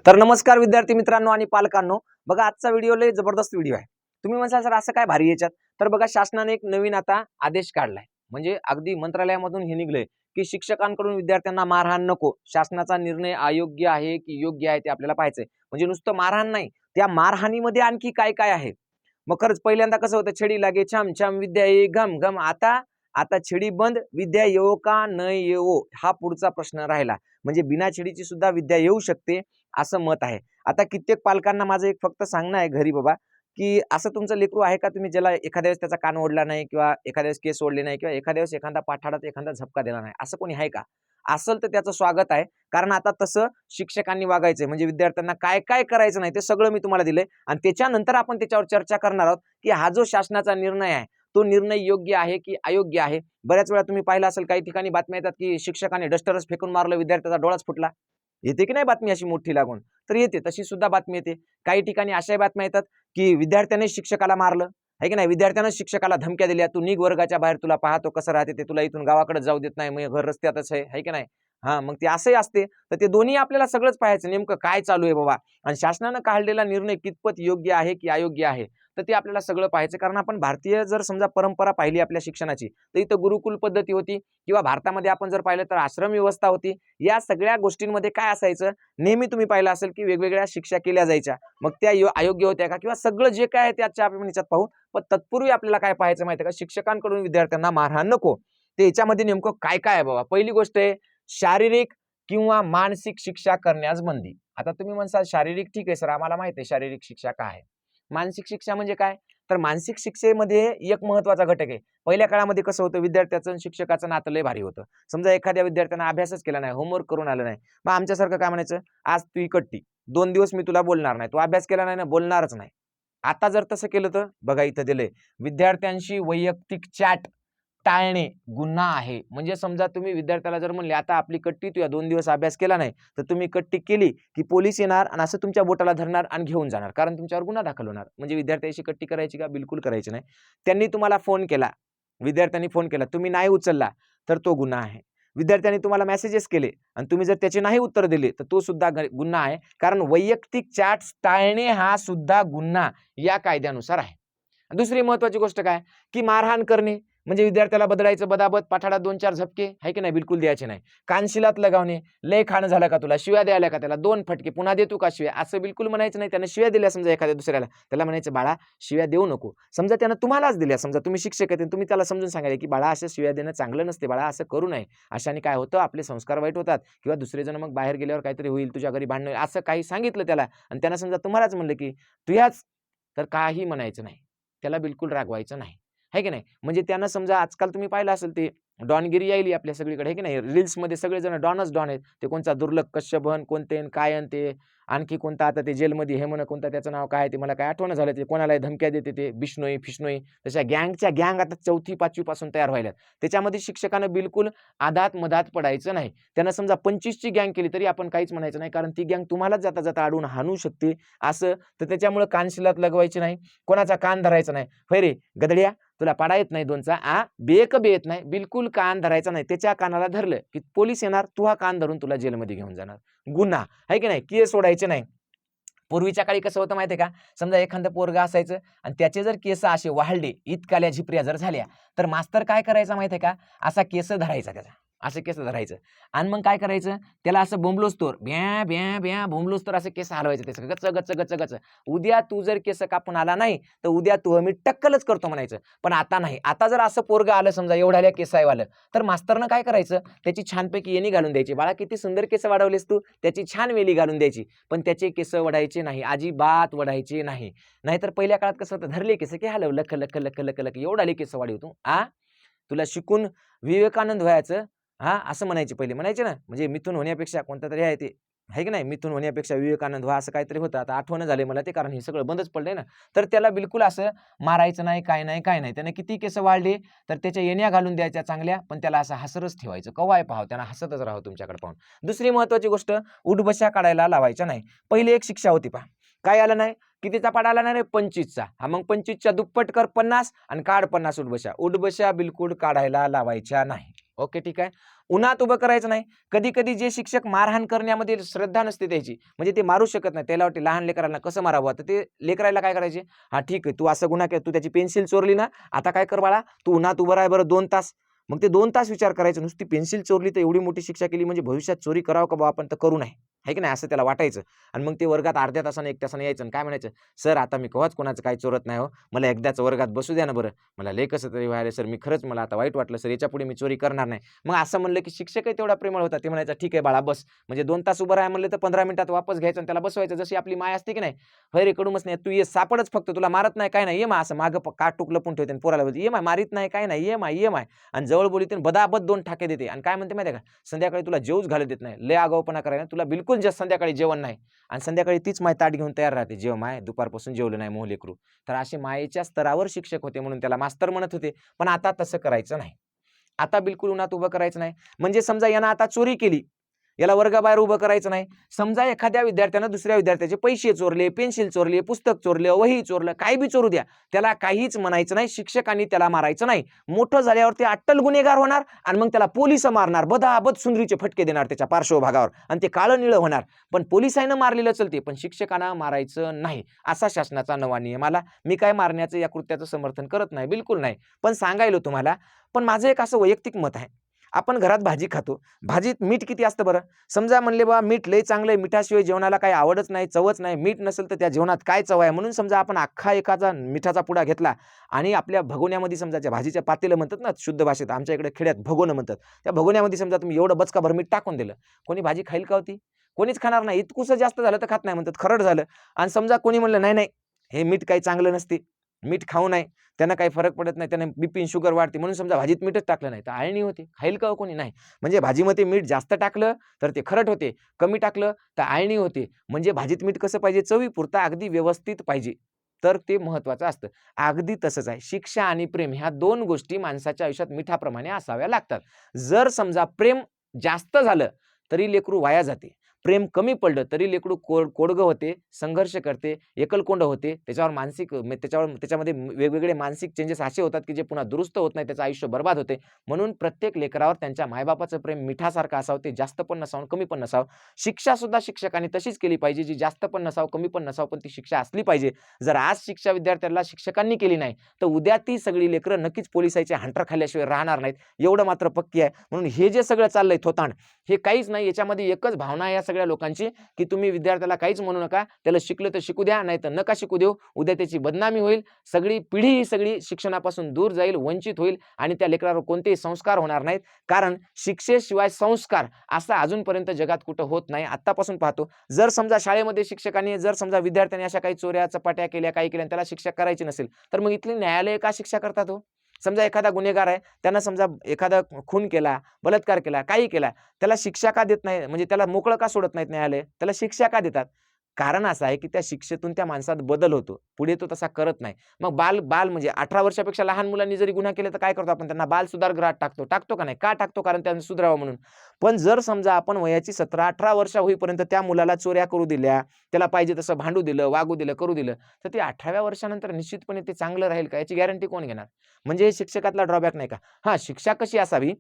तर नमस्कार विद्यार्थी मित्रांनो आणि पालकांनो, बघा आजचा व्हिडिओ लय जबरदस्त व्हिडिओ आहे। तुम्ही म्हणाल सर असं काय भारी याच्यात, तर बघा शासनाने एक नवीन आता आदेश काढलाय, म्हणजे अगदी मंत्रालयामधून हे निघलंय की शिक्षकांकडून विद्यार्थ्यांना मारहाण नको। शासनाचा निर्णय अयोग्य आहे की योग्य आहे ते आपल्याला पाहायचंय। म्हणजे नुसतं मारहाण नाही, त्या मारहाणीमध्ये आणखी काय काय आहे। मग खरंच पहिल्यांदा कसं होतं, छडी लागे छम छम विद्या ये घम घम, आता आता छडी बंद विद्या येवो का न येवो हा पुढचा प्रश्न राहिला। म्हणजे बिना छडीची सुद्धा विद्या येऊ शकते असं मत आहे। आता कित्येक पालकांना माझं एक फक्त सांगणं आहे घरी बाबा, की असं तुमचं लेकरू आहे का तुम्ही ज्याला एखाद्या वेळेस त्याचा कान ओढला नाही किंवा एखाद्या वेळेस केस ओढले नाही किंवा एखाद्या वेळेस एखादा पाठाडात एखादा झपका दिला नाही, असं कोणी आहे का? असेल तर त्याचं स्वागत आहे, कारण आता तसं शिक्षकांनी वागायचंय। म्हणजे विद्यार्थ्यांना काय काय करायचं नाही ते सगळं मी तुम्हाला दिलंय आणि त्याच्यानंतर आपण त्याच्यावर चर्चा करणार आहोत की हा जो शासनाचा निर्णय आहे तो निर्णय योग्य आहे की अयोग्य आहे। बऱ्याच वेळा तुम्ही पाहिलं असेल काही ठिकाणी बातम्या येतात की शिक्षकाने डस्टरच फेकून मारलं, विद्यार्थ्याचा डोळाच फुटला। येते की नाही बातमी अशी मोठी लागून? तर येते, तशी सुद्धा बातमी येते। काही ठिकाणी अशाही बातम्या येतात की विद्यार्थ्याने शिक्षकाला मारलं, आहे की नाही, विद्यार्थ्यानं शिक्षकाला धमक्या दिल्या, तू निघ वर्गाच्या बाहेर, तुला पाहतो कसं राहते ते, तुला इथून गावाकडे जाऊ देत नाही, मग घर रस्त्यातच आहे की नाही? हा, मग ते असंही असते। तर ते दोन्ही आपल्याला सगळंच पाहायचं, नेमकं काय चालू आहे बाबा, आणि शासनानं काढलेला निर्णय कितपत योग्य आहे की अयोग्य आहे, तर ते आपल्याला सगळं पाहायचं। कारण आपण भारतीय जर समजा परंपरा पाहिली आपल्या शिक्षणाची, तर इथं गुरुकुल पद्धती होती किंवा भारतामध्ये आपण जर पाहिलं तर आश्रम व्यवस्था होती। या सगळ्या गोष्टींमध्ये काय असायचं, नेहमी तुम्ही पाहिलं असेल की वेगवेगळ्या शिक्षा केल्या जायच्या। मग त्या अयोग्य होत्या का, किंवा सगळं जे काय आहे त्याच्या आपण याच्यात पाहू। पण तत्पूर्वी आपल्याला काय पाहायचं माहिती आहे का, शिक्षकांकडून विद्यार्थ्यांना मारहाण नको, ते याच्यामध्ये नेमकं काय काय आहे बाबा। पहिली गोष्ट आहे शारीरिक किंवा मानसिक शिक्षा करण्यास बंदी। आता तुम्ही म्हणसाल शारीरिक ठीक आहे सर, आम्हाला माहिती आहे शारीरिक शिक्षा काय आहे। मानसिक शिक्षा म्हणजे काय, तर मानसिक शिक्षेमध्ये एक महत्वाचा घटक आहे। पहिल्या काळामध्ये कसं होतं, विद्यार्थ्याचं आणि शिक्षकाचं नातं लय भारी होतं। समजा एखाद्या विद्यार्थ्यानं अभ्यासच केला नाही, होमवर्क करून आलं नाही, मग आमच्यासारखं काय म्हणायचं, आज तू इकट्टी 2 दिवस मी तुला बोलणार नाही, तू अभ्यास केला नाही ना, बोलणारच नाही। आता जर तसं केलं तर बघा इथं दिलंय, विद्यार्थ्यांशी वैयक्तिक चॅट टाळणे गुन्हा आहे। म्हणजे समजा तुम्ही विद्यार्थ्याला जर म्हणले आता आपली कट्टी, तू या 2 दिवस अभ्यास केला नाही, तर तुम्ही कट्टी केली की पोलीस येणार आणि असं तुमच्या बोटाला धरणार आणि घेऊन जाणार, कारण तुमच्यावर गुन्हा दाखल होणार। म्हणजे विद्यार्थ्याशी कट्टी करायची का, बिलकुल करायची नाही। त्यांनी तुम्हाला फोन केला, विद्यार्थ्यांनी फोन केला, तुम्ही नाही उचलला तर तो गुन्हा आहे। विद्यार्थ्यांनी तुम्हाला मेसेजेस केले आणि तुम्ही जर त्याचे नाही उत्तर दिले तर तो सुद्धा गुन्हा आहे, कारण वैयक्तिक चॅट टाळणे हा सुद्धा गुन्हा या कायद्यानुसार आहे। दुसरी महत्वाची गोष्ट काय, की मारहाण करणे, म्हणजे विद्यार्थ्याला बदलायचं बदाबद, पाठाडात 2-4 झपके, आहे की नाही, बिलकुल द्यायचे नाही। कानशिलात लगावणे, लय खाणं झालं का तुला, शिव्या द्यायला का त्याला, 2 फटके, पुन्हा देतो का शिव्या, असं बिलकुल म्हणायचं नाही। त्यानं शिव्या दिल्या समजा एखाद्या दुसऱ्याला, त्याला म्हणायचं बाळा शिव्या देऊ नको। समजा त्यानं तुम्हालाच दिल्या, समजा तुम्ही शिक्षक आहेत, तुम्ही त्याला समजून सांगायला की बाळा असं शिव्या देणं चांगलं नसते, बाळा असं करू नये, अशाने काय होतं आपले संस्कार वाईट होतात, किंवा दुसरे जण मग बाहेर गेल्यावर काहीतरी होईल, तुझ्या घरी भांडण होईल, असं काही सांगितलं त्याला, आणि त्यानं समजा तुम्हालाच म्हणलं की तू याच, तर काही म्हणायचं नाही, त्याला बिलकुल रागवायचं नाही, आहे की नाही। म्हणजे त्यानं समजा आजकाल तुम्ही पाहिलं असेल ते डॉनगिरी यायली आपल्या सगळीकडे, आहे की नाही, रील्समध्ये सगळेजण डॉनच डॉन आहेत। ते कोणता दुर्लभ कश्यपन कोणते काय आणि ते आणखी कोणता, आता ते जेलमध्ये हे म्हणा कोणता, त्याचं नाव काय ते मला काय आठवण झालं, ते कोणालाही धमक्या देते, ते बिश्नोई फिश्नोई, तशा गँगच्या गँग आता 4थी-5वी पासून तयार व्हायल्यात। त्याच्यामध्ये शिक्षकानं बिलकुल आधात मधात पडायचं नाही। त्यानं समजा 25ची गँग केली तरी आपण काहीच म्हणायचं नाही, कारण ती गँग तुम्हालाच जाता जाता अडवून हाणू शकते असं। तर त्याच्यामुळे कानशिलात लगवायची नाही, कोणाचा कान धरायचा नाही। होय रे गदड्या, तुला पाडा येत नाही 2चा बेक बे येत नाही, बिलकुल कान धरायचा नाही। त्याच्या कानाला धरलं की पोलीस येणार, तू हा कान धरून तुला जेलमध्ये घेऊन जाणार, गुन्हा, आहे की नाही, केस सोडायचे नाही। पूर्वीच्या काळी कसं होतं माहितीये का, समजा एखादं पोरगा असायचं आणि त्याचे जर केस असे वाढले, इतकाल्या झिपऱ्या जर झाल्या, तर मास्तर काय करायचा माहितीये का, असा केस धरायचा त्याचा, असं केस धरायचं आणि मग काय करायचं, त्याला असं बोंबलोच तर भ्या भ्या भ्या बोंबलोच तर असं केस हलवायचं त्याचं, गच गच गच गच, उद्या तू जर केस कापून आला नाही तर उद्या तू मी टक्कलच करतो म्हणायचं। पण आता नाही, आता जर असं पोरगा आलं समजा एवढ्याल्या केसायवालं, तर मास्तरनं काय करायचं, त्याची छानपैकी येणी घालून द्यायची, बाळा किती सुंदर केस वाढवलेस तू, त्याची छान वेली घालून द्यायची, पण त्याचे केस वढायचे नाही, अजिबात वढायचे नाही। नाहीतर पहिल्या काळात कसं होतं, धरले केस की हलव, लख लख लख लख लख, एवढाले केस वाढव तू, तुला शिकून विवेकानंद व्हायचं, असं म्हणायचे पहिले, म्हणायचे ना, म्हणजे मिथून होण्यापेक्षा कोणता तरी आहे ते, आहे की नाही, मिथून होण्यापेक्षा विवेकानंद व्हा, असं काहीतरी होतं, आता आठवण झाले मला ते, कारण हे सगळं बंदच पडलंय ना। तर त्याला बिलकुल असं मारायचं नाही, काय नाही काय नाही। त्याने किती केस वाढले तर त्याच्या येण्या घालून द्यायच्या चांगल्या, पण त्याला असं हसरच ठेवायचं, कवाय पाहाव त्यांना हसतच राहावं तुमच्याकडे पाहून। दुसरी महत्वाची गोष्ट, उठबशा काढायला लावायच्या नाही। पहिली एक शिक्षा होती पहा, काय आलं नाही, कितीचा पाडा आला नाही रे, 25चा, मग 25च्या दुप्पट कर 50 आणि काढ 50 उठबशा, उठबशा बिलकुल काढायला लावायच्या नाही। ओके ठीक आहे। उन्हात उभं करायचं नाही. कधी कधी जे शिक्षक मारहाण करण्यामध्ये श्रद्धा नसते त्याची, म्हणजे ते मारू शकत नाही, त्याला वाटते लहान लेकरांना कसं मारावं, तर ते लेकराला काय करायचे, हा ठीक आहे, तू असं गुन्हा केला, तू त्याची पेन्सिल चोरली ना, आता काय कर बाळा, तू उन्हात उभं राह बरं 2 तास. मग ते 2 तास विचार करायचं, नुसती पेन्सिल चोरली तर एवढी मोठी शिक्षा केली, म्हणजे भविष्यात चोरी करावं का बा आपण, तर करू नये, आहे की नाही, असं त्याला वाटायचं. आणि मग ते वर्गात अर्ध्या तासाने 1 तासाने यायचं आणि काय म्हणायचं, सर आता मी कवाच कोणाचं काही चोरत नाही हो, मला एकदाच वर्गात बसू द्या ना बरं, मला लय कसं तरी व्हायला सर, मी खरंच मला आता वाईट वाटलं सर, याच्यापुढे मी चोरी करणार नाही. मग असं म्हणलं की शिक्षकही तेवढा प्रेमळ होता, ते म्हणायचं ठीक आहे बाळा बस, म्हणजे 2 तास उभं राहा म्हणलं तर 15 मिनिटात वापस घ्यायचं आणि त्याला बसवायचं, जशी आपली माय असते की नाही, होय रे कडूमच नाही, तू ये सापडच फक्त, तुला मारत नाही काय नाही, ये मा, असं मागं काट टुकलं पण ठेवते आणि पोराला बोलते ये माय, मारित नाही काय नाही, ये माय, आणि जवळ बोलीते बदाबद 2 ठाके देते आणि काय म्हणते माहिती आहे का, संध्याकाळी तुला जेवूच घालत देत नाही, लय आगाऊपणा करायला, तुला बिलकुल जे संध्याकाळी जेवण नाही, आणि संध्याकाळी तीच माय ताट घेऊन तयार राहते, जेव माय दुपारपासून जेवलं नाही मोह लेकरू. तर असे मायेच्या स्तरावर शिक्षक होते म्हणून त्याला मास्तर म्हणत होते. पण आता तसं करायचं नाही. आता बिलकुल उन्हात उभं करायचं नाही. म्हणजे समजा यानं आता चोरी केली, याला वर्गाबाहेर उभं करायचं नाही. समजा एखाद्या विद्यार्थ्यानं दुसऱ्या विद्यार्थ्याचे पैसे चोरले, पेन्सिल चोरली, पुस्तक चोरलं, वही चोरलं, काही बी चोरू द्या, त्याला काहीच म्हणायचं नाही, शिक्षकांनी त्याला मारायचं नाही. मोठं झाल्यावर ते अट्टल गुन्हेगार होणार आणि मग त्याला पोलिस मारणार, बदाबद सुंदरीचे फटके देणार त्याच्या पार्श्वभागावर आणि ते काळं निळं होणार. पण पोलिसांना मारलेलं चलते, पण शिक्षकांना मारायचं नाही, असा शासनाचा नवा नियम आला. मी काय मारण्याचं या कृत्याचं समर्थन करत नाही, बिलकुल नाही, पण सांगायलो तुम्हाला. पण माझं एक असं वैयक्तिक मत आहे, आपण घरात भाजी खातो, भाजीत मीठ किती असतं बरं? समजा म्हणले बा मीठ लय चांगलं आहे, मिठाशिवाय जेवणाला काही आवडच नाही, चवच नाही, मीठ नसेल तर त्या जेवणात काय चव आहे? म्हणून समजा आपण अख्खा एखादा मिठाचा पुडा घेतला आणि आपल्या भगोन्यामध्ये, समजा त्या भाजीच्या पातेलं म्हणतात ना शुद्ध भाषेत, आमच्या इकडे खेड्यात भगोनं म्हणतात, त्या भगोन्यामध्ये समजा तुम्ही एवढं बचकाभर मीठ टाकून दिलं, कोणी भाजी खाईल का होती? कोणीच खाणार नाही. इतकुसं जास्त झालं तर खात नाही म्हणतात, खरड झालं. आणि समजा कोणी म्हणलं नाही नाही, हे मीठ काही चांगलं नसते, मीठ खाऊ नये, त्यांना काही फरक पडत नाही, त्याने बीपी शुगर वाढते, म्हणून समजा भाजीत मीठच टाकलं नाही तर आळणी होते, खाईल का हो कोणी? नाही. म्हणजे भाजीमध्ये मीठ जास्त टाकलं तर ते खरट होते, कमी टाकलं तर आळणी होते. म्हणजे भाजीत मीठ कसं पाहिजे? चवीपुरतं अगदी व्यवस्थित पाहिजे, तर ते महत्वाचं असतं. अगदी तसंच आहे, शिक्षा आणि प्रेम ह्या 2 गोष्टी माणसाच्या आयुष्यात मिठाप्रमाणे असाव्या लागतात. जर समजा प्रेम जास्त झालं तरी लेकरू वाया जाते, प्रेम कमी पडलं तरी लेकरू कोडगं होते, संघर्ष करते, एकलकोंड होते, त्याच्यावर मानसिक त्याच्यामध्ये वेगवेगळे मानसिक चेंजेस असे होतात की जे पुन्हा दुरुस्त होत नाही, त्याचं आयुष्य बर्बाद होते. म्हणून प्रत्येक लेकरावर त्यांच्या मायबापाचं प्रेम मिठासारखं असावं, ते जास्त पण नसावं, कमी पण नसावं. शिक्षा सुद्धा शिक्षकांनी तशीच केली पाहिजे, जी जास्त पण नसावं, कमी पण नसावं, पण ती शिक्षा असली पाहिजे. जर आज शिक्षा विद्यार्थ्याला शिक्षकांनी केली नाही, तर उद्या ती सगळी लेकरं नक्कीच पोलिसाचे हंटर खाल्ल्याशिवाय राहणार नाहीत, एवढं मात्र पक्की आहे. म्हणून हे जे सगळं चाललंय थोतांड, हे काहीच नाही, याच्यामध्ये एकच भावना आहे या सगळ्या लोकांची, की तुम्ही विद्यार्थ्याला काहीच म्हणू नका, त्याला शिकलं तर शिकू द्या, नाहीतर नका शिकू देऊ, उद्या त्याची बदनामी होईल, सगळी पिढी ही सगळी शिक्षणापासून दूर जाईल, वंचित होईल आणि त्या लेकरावर कोणतेही संस्कार होणार नाहीत. कारण शिक्षेशिवाय संस्कार असं अजूनपर्यंत जगात कुठं होत नाही. आत्तापासून पाहतो, जर समजा शाळेमध्ये शिक्षकांनी, जर समजा विद्यार्थ्यांनी अशा काही चोऱ्या चपाट्या केल्या, काही केल्या, त्याला शिक्षा करायची नसेल, तर मग इथली न्यायालय का शिक्षा करतात हो? समजा एखादा गुन्हेगार आहे, त्यानं समजा एखादा खून केला, बलात्कार केला, काही केला, त्याला शिक्षा का देत नाही, म्हणजे त्याला मोकळं का सोडत नाहीत न्यायालय, त्याला शिक्षा का देतात? कारण असं आहे की त्या शिक्षेतून त्या माणसात बदल होतो, पुढे तो तसा करत नाही. मग बाल बाल म्हणजे 18 वर्षापेक्षा लहान मुलांनी जरी गुन्हा केला तर काय करतो आपण, त्यांना बाल सुधारगृहात टाकतो, टाकतो का नाही? का टाकतो? कारण त्यांनी सुधारावं म्हणून. पण जर समजा आपण वयाची 17-18 वर्ष होईपर्यंत त्या मुलाला चोऱ्या करू दिल्या, त्याला पाहिजे तसं भांडू दिलं, वागू दिलं, करू दिलं, तर ते 18व्या वर्षानंतर निश्चितपणे ते चांगलं राहील का, याची गॅरंटी कोण घेणार? म्हणजे हे शिक्षकातला ड्रॉबॅक नाही का? हां, शिक्षा कशी असावी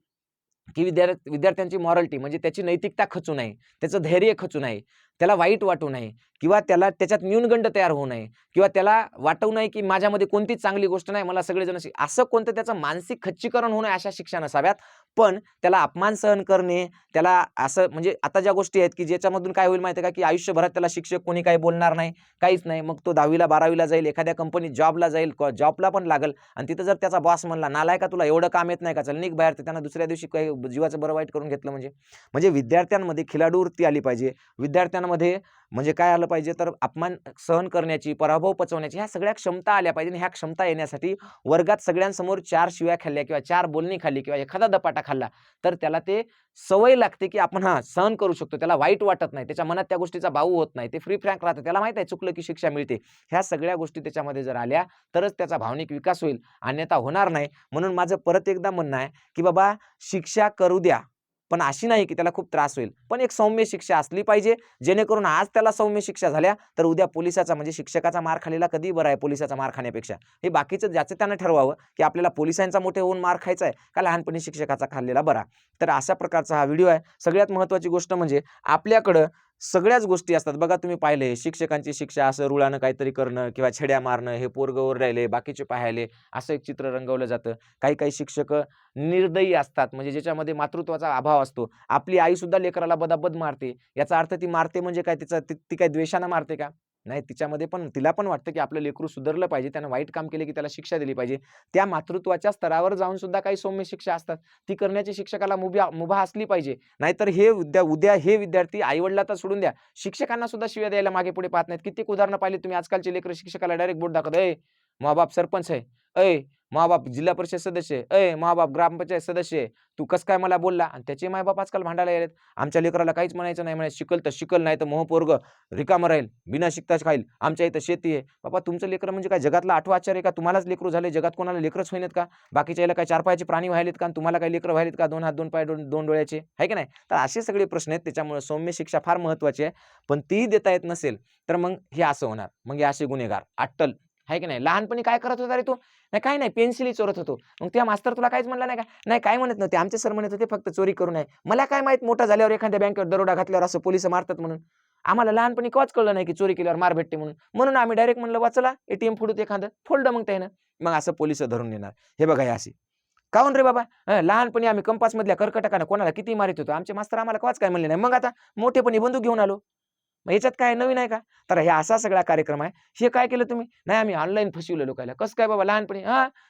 की विद्यार्थ्यांची मॉरॅलिटी, म्हणजे त्याची नैतिकता खचू नये, त्याचं धैर्य खचू नये, त्याला वाईट वाटू नये, किंवा त्याला त्याच्यात न्यूनगंड तयार होऊ नये, किंवा त्याला वाटू नये की माझ्यामध्ये कोणतीच चांगली गोष्ट नाही, मला सगळेजण असं कोणतं त्याचं मानसिक खच्चीकरण होऊ नये, अशा शिक्षा नसाव्यात. पण त्याला अपमान सहन करणे, त्याला असं, म्हणजे आता ज्या गोष्टी आहेत की ज्याच्यामधून काय होईल माहिती आहे का, की आयुष्यभरात त्याला शिक्षक कोणी काही बोलणार नाही, काहीच नाही. मग तो 10वीला 12वीला जाईल, एखाद्या कंपनीत जॉबला जाईल, जॉबला पण लागल, आणि तिथं जर त्याचा बॉस म्हणला, नालायका तुला एवढं काम येत नाही का, चल निघ बाहेर, तर त्यांना दुसऱ्या दिवशी काही जीवाचं बरं वाईट करून घेतलं. म्हणजे विद्यार्थ्यांमध्ये खिलाडू वृत्ती आली पाहिजे. विद्यार्थ्यांमध्ये म्हणजे काय आलं पाहिजे, तर अपमान सहन करण्याची, पराभव पचवण्याची, ह्या सगळ्या क्षमता आल्या पाहिजे. ह्या क्षमता येण्यासाठी वर्गात सगळ्यांसमोर 4 शिव्या खाल्ल्या किंवा 4 बोलणी खाल्ली किंवा एखादा दपाटा खाल्ला, तर त्याला ते सवय लागते की आपण सहन करू शकतो, त्याला वाईट वाटत नाही, त्याच्या मनात त्या गोष्टीचा बाऊ होत नाही, ते फ्री फ्रँक राहतं, त्याला माहित आहे चुकलं की शिक्षा मिळते. ह्या सगळ्या गोष्टी त्याच्यामध्ये जर आल्या तरच त्याचा भावनिक विकास होईल, अन्यथा होणार नाही. म्हणून माझं परत एकदा म्हणणं आहे की बाबा, शिक्षा करू द्या, पण अशी नाही की त्याला खूप त्रास होईल, पण एक सौम्य शिक्षा असली पाहिजे, जेणेकरून आज त्याला सौम्य शिक्षा झाल्या तर उद्या पोलिसाचा म्हणजे शिक्षकाचा मार खाल्लेला कधी बरा आहे पोलिसाचा मार खाण्यापेक्षा. हे बाकीचं ज्याचं त्यानं ठरवावं की आपल्याला पोलिसांचा मोठे होऊन मार खायचा आहे का लहानपणी शिक्षकाचा खाल्लेला बरा. तर अशा प्रकारचा हा व्हिडिओ आहे. सगळ्यात महत्त्वाची गोष्ट म्हणजे आपल्याकडं सगळ्याच गोष्टी असतात बघा. तुम्ही पाहिले शिक्षकांची शिक्षा असं रुळानं काहीतरी करणं किंवा छड्या मारणं, हे पोरगं ओरडायले बाकीचे पाहायले, असं एक चित्र रंगवलं जातं. काही काही शिक्षक निर्दयी असतात, म्हणजे ज्याच्यामध्ये मातृत्वाचा अभाव असतो. आपली आई सुद्धा लेकराला बदाबद मारते, याचा अर्थ ती मारते म्हणजे काय, ती काय द्वेषानं मारते का? नाही, तिच्यामध्ये पण तिला पण वाटतं की आपलं लेकरू सुधारलं पाहिजे, त्यानं वाईट काम केले की त्याला शिक्षा दिली पाहिजे. त्या मातृत्वाच्या स्तरावर जाऊन सुद्धा काही सौम्य शिक्षा असतात, ती करण्याची शिक्षकाला मुभा असली पाहिजे. नाहीतर हे उद्या हे विद्यार्थी आईवडिलांना सोडून द्या, शिक्षकांना सुद्धा शिव्या द्यायला मागे पुढे पाहत नाहीत. कित्येक उदाहरणं पाहिली तुम्ही. आजकालचे लेकरं शिक्षकाला डायरेक्ट बोट दाखवत, "ए माँ-बाप सरपंच आहे, ऐ माँ-बाप जिल्हा परिषद सदस्य आहे, ऐ माँ-बाप ग्रामपंचायत सदस्य आहे, तू कसं काय मला बोलला?" आणि त्याचे मायबाप आजकाल भांडायला गेलेत. आमच्या लेकराला काहीच म्हणायचं नाही, म्हणे शिकल तर शिकल, नाही तर मोह पोरगं रिकामं राहील, बिना शिकताच खाईल, आमच्या इथं शेती आहे. बाबा तुमचं लेकरं म्हणजे काय जगातला 8वा आश्चर्य का? तुम्हालाच लेकरू झाले, जगात कोणाला लेकरच होईनात का? बाकीच्या याला काय 4 पायाचे प्राणी व्हायलेत का? आणि तुम्हाला काय लेकरं व्हायलेत का 2 हात 2 पाय 2 डोळ्याचे, आहे की नाही? तर असे सगळे प्रश्न आहेत. त्याच्यामुळे सौम्य शिक्षा फार महत्त्वाची आहे. पण तीही देता येत नसेल तर मग हे असं होणार, मग हे असे गुन्हेगार अट्टल, आहे की नाही? लहानपणी काय करत होता रे तू? नाही काही नाही, पेन्सिली चोरत होतो. मग त्या मास्तर तुला काहीच म्हणला नाही का? नाही काय म्हणत नव्हते, आमचे सर म्हणत होते फक्त चोरी करू नये. मला काय माहित मोठा झाल्यावर एखाद्या बँकेवर दरोडा घातल्यावर असं पोलिस मारतात म्हणून. आम्हाला लहानपणी कवाच कळलं नाही की चोरी केल्यावर मार भेटते म्हणून. म्हणून आम्ही डायरेक्ट म्हणलं वा चला एटीएम फोडूत एखादं. फोडलं मग त्यानं. मग असं पोलिस धरून नेणार. हे बघा हे अशी. काहून रे बाबा? लहानपणी आम्ही कंपासमधल्या कर्कटकानं कोणाला किती मारित होतो. आमचे मास्तर आम्हाला कवाच काय म्हणले नाही. मग आता मोठेपणी बंदूक घेऊन आलो. मग ह्याच्यात काय नवीन आहे का? तर हे असा सगळा कार्यक्रम आहे. हे काय केलं तुम्ही? नाही आम्ही ऑनलाईन फसविलं लोकांना. कसं काय बाबा लहानपणी?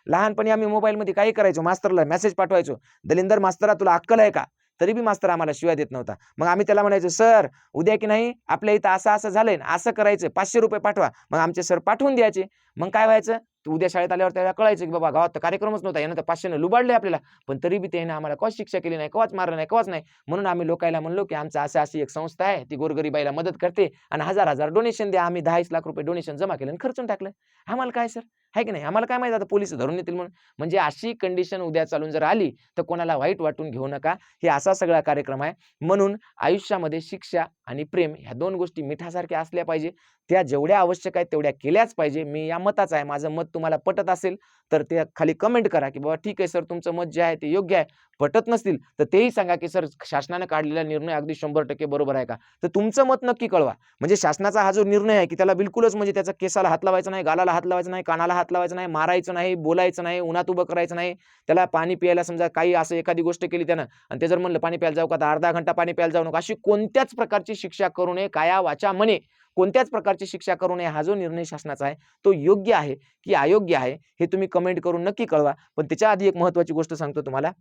लहानपणी आम्ही मोबाईलमध्ये काही करायचो. मास्तरला मेसेज पाठवायचो. दलिंदर मास्तरा तुला अक्कल आहे का? तरी बी मास्तर आम्हाला शिव्या देत नव्हता. मग आम्ही त्याला म्हणायचो, "सर उद्या की नाही आपल्या इथं असं-असं झालंय ना, असं करायचं ₹500 पाठवा." मग आमचे सर पाठवून द्यायचे. मग काय व्हायचं? उद्या शाळेत आल्यावर त्याला कळायचं की बाबा गावात तर कार्यक्रमच नव्हता. यानं तर 500 लुबाडले आपल्याला. पण तरी बी त्याने आम्हाला कवाच शिक्षा केली नाही, कवाच मारलं नाही, कवाच नाही. म्हणून आम्ही लोकांना म्हणलो की आमचं अशी एक संस्था आहे, ती गोरगरिबाईला मदत करते आणि हजार-हजार डोनेशन द्या. आम्ही 10-20 लाख रुपये डोनेशन जमा केलं आणि खर्चून टाकलं. आम्हाला काय सर, आहे की नाही? आम्हाला काय माहिती आता पोलिस धरून येतील म्हणून. म्हणजे अशी कंडिशन उद्या चालून जर आली तर कोणाला वाईट वाटून घेऊ नका. हे असा सगळा कार्यक्रम आहे. म्हणून आयुष्यामध्ये शिक्षा आणि प्रेम ह्या 2 गोष्टी मिठासारख्या असल्या पाहिजे. त्या जेवढ्या आवश्यक आहेत तेवढ्या केल्याच पाहिजे. मी या मताचा आहे. माझं मत तुम्हाला पटत असेल तर ते खाली कमेंट करा की बाबा ठीक आहे सर तुमचं मत जे आहे ते योग्य आहे. पटत नसतील तर तेही सांगा की सर शासनानं काढलेला निर्णय अगदी 100% बरोबर आहे का? तर तुमचं मत नक्की कळवा. म्हणजे शासनाचा हा जो निर्णय आहे की त्याला बिलकुलच म्हणजे त्याचा केसाला हात लावायचा नाही, गालाला हात लावायचा नाही, कानाला हात लावायचा नाही, मारायचं नाही, बोलायचं नाही, उन्हात उभं करायचं नाही. त्याला पाणी प्यायला समजा काही असं एखादी गोष्ट केली त्यानं आणि ते जर म्हणलं पाणी प्यायला जाऊ का? तर अर्धा घंटा पाणी प्यायला जाऊ नका. अशी कोणत्याच प्रकारची शिक्षा करू नये. काया वाचा मने कोणत्याच प्रकारची शिक्षा करू नये. हा जो निर्णय शासनाचा आहे तो योग्य आहे की अयोग्य आहे हे तुम्ही कमेंट करून नक्की कळवा. पण त्याच्या आधी एक महत्त्वाची गोष्ट सांगतो तुम्हाला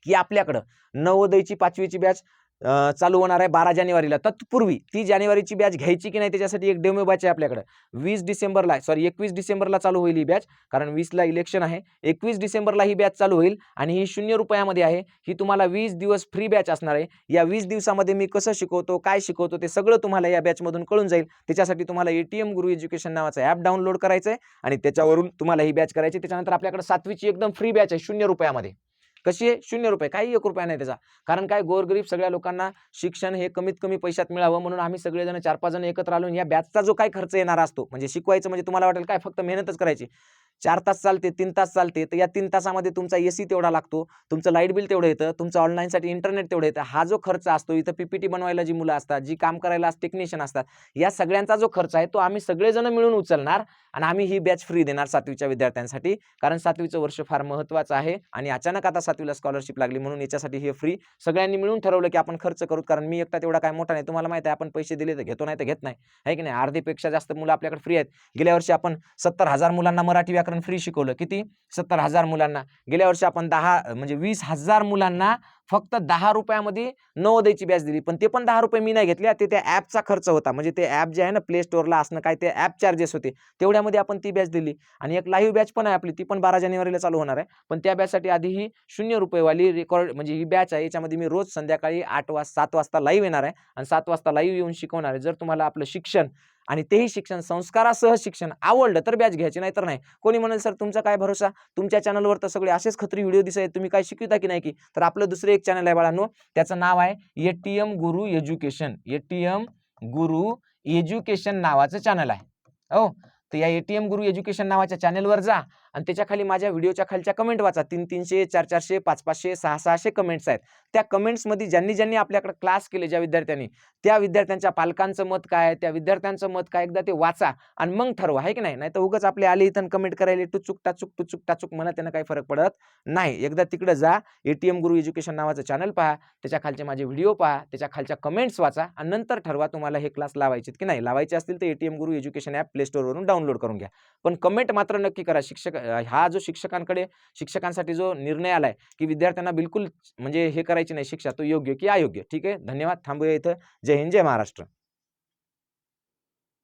की आपल्याकडं नवोदयची 5वीची बॅच चालू होणार आहे 12 जानेवारीला. तत्पूर्वी ती जानेवारीची बॅच घ्यायची की नाही त्याच्यासाठी एक डेमो बॅच आहे आपल्याकडं. 21 डिसेंबरला चालू होईल ही बॅच. कारण 20ला इलेक्शन आहे. 21 डिसेंबरला ही बॅच चालू होईल आणि ही ₹0 आहे. ही तुम्हाला 20 दिवस फ्री बॅच असणार आहे. या 20 दिवसामध्ये मी कसं शिकवतो, काय शिकवतो ते सगळं तुम्हाला या बॅचमधून कळून जाईल. त्याच्यासाठी तुम्हाला एटीएम गुरु एज्युकेशन नावाचं ॲप डाउनलोड करायचं आहे आणि त्याच्यावरून तुम्हाला ही बॅच करायची. त्याच्यानंतर आपल्याकडे 7वीची एकदम फ्री बॅच आहे ₹0 कशी आहे? ₹0 काही ₹1 नाही त्याचा. कारण काय गोरगरीब सगळ्या लोकांना शिक्षण हे कमीत कमी पैशात मिळावं म्हणून आम्ही सगळेजण 4-5 जण एकत्र आलो. या बॅचचा जो काही खर्च येणार असतो म्हणजे शिकवायचं म्हणजे तुम्हाला वाटेल काय फक्त मेहनतच करायची. 4 तास चालते, 3 तास चालते. तर या 3 तासामध्ये तुमचा एसी तेवढा लागतो, तुमचं लाईट बिल तेवढं येतं, तुमचं ऑनलाईनसाठी इंटरनेट तेवढं येतं. हा जो खर्च असतो इथं पीपीटी बनवायला जी मुलं असतात, जी काम करायला टेक्निशियन असतात, या सगळ्यांचा जो खर्च आहे तो आम्ही सगळेजण मिळून उचलणार आणि आम्ही ही बॅच फ्री देणार 7वीच्या विद्यार्थ्यांसाठी. कारण 7वीचं वर्ष फार महत्त्वाचं आहे आणि अचानक आता 7वीला स्कॉलरशिप लागली म्हणून याच्यासाठी हे फ्री सगळ्यांनी मिळून ठरवलं की आपण खर्च करू. कारण मी एकटा तेवढा काय मोठा नाही. तुम्हाला माहिती आहे आपण पैसे दिले तर घेतो नाही तर घेत नाही. आहे की नाही? अर्धेपेक्षा जास्त मुलं आपल्याकडे फ्री आहेत. गेल्या वर्षी आपण 70,000 मुलांना मराठी व्याकरण फ्री शिकवलं. किती? 70,000 मुलांना. गेल्या वर्षी आपण 20,000 मुलांना फक्त ₹10 मध्ये नवोदयची बॅच दिली. पण ते पण ₹10 मी नाही घेतले. ते त्या ॲपचा खर्च होता. म्हणजे ते ॲप जे आहे ना प्ले स्टोअरला असणं काय ते ॲप चार्जेस होते. तेवढ्यामध्ये आपण ती बॅच दिली आणि एक लाईव्ह बॅच पण आहे आपली. ती पण 12 जानेवारीला चालू होणार आहे. पण त्या बॅचसाठी आधी ही ₹0 वाली रेकॉर्ड म्हणजे ही बॅच आहे. याच्यामध्ये मी रोज संध्याकाळी 7 वाजता लाईव्ह येणार आहे आणि 7 वाजता लाईव्ह येऊन शिकवणार आहे. जर तुम्हाला आपलं शिक्षण आणि तेही शिक्षण संस्कारासह शिक्षण आवडलं तर बॅच घ्यायची नाही तर नाही. कोणी म्हणेल सर तुमचा काय भरोसा? तुमच्या चॅनलवर तर सगळे असेच खत्री व्हिडिओ दिसत आहेत. तुम्ही काय शिकविता की नाही की? तर आपलं दुसरं एक चॅनल आहे बाळांनो, त्याचं नाव आहे ATM गुरु एज्युकेशन. ATM गुरु एज्युकेशन नावाचं चॅनल आहे. हो, तर या ATM गुरु एज्युकेशन नावाच्या चॅनलवर जा आणि त्याच्या खाली माझ्या व्हिडिओच्या खालच्या कमेंट वाचा. 300-300, 400-400, 500-500, 600-600 कमेंट्स आहेत. त्या कमेंट्समध्ये ज्यांनी आपल्याकडे क्लास केले, ज्या विद्यार्थ्यांनी, त्या विद्यार्थ्यांच्या पालकांचं मत काय, त्या विद्यार्थ्यांचं मत काय, एकदा ते वाचा आणि मग ठरवा, आहे की नाही. नाही तर उगाच आपले आले इथं कमेंट करायला टुचूक म्हणा, त्यांना काही फरक पडत नाही. एकदा तिकडे जा, ATM गुरु एज्युकेशन नावाचं चॅनल पहा, त्याच्या खालचे माझे व्हिडिओ पहा, त्याच्या खालच्या कमेंट्स वाचा आणि नंतर ठरवा तुम्हाला हे क्लास लावायचे की नाही. लावायचे असतील तर ATM गुरु एज्युकेशन ॲप प्ले स्टोअरवरून डाउनलोड करून घ्या. पण कमेंट मात्र नक्की करा. हा जो शिक्षकांसाठी जो निर्णय आलाय की विद्यार्थ्यांना बिलकुल म्हणजे हे करायची नाही शिक्षा, तो योग्य की अयोग्य. ठीक आहे, धन्यवाद. थांबूया इथं. जय हिंद, जय महाराष्ट्र.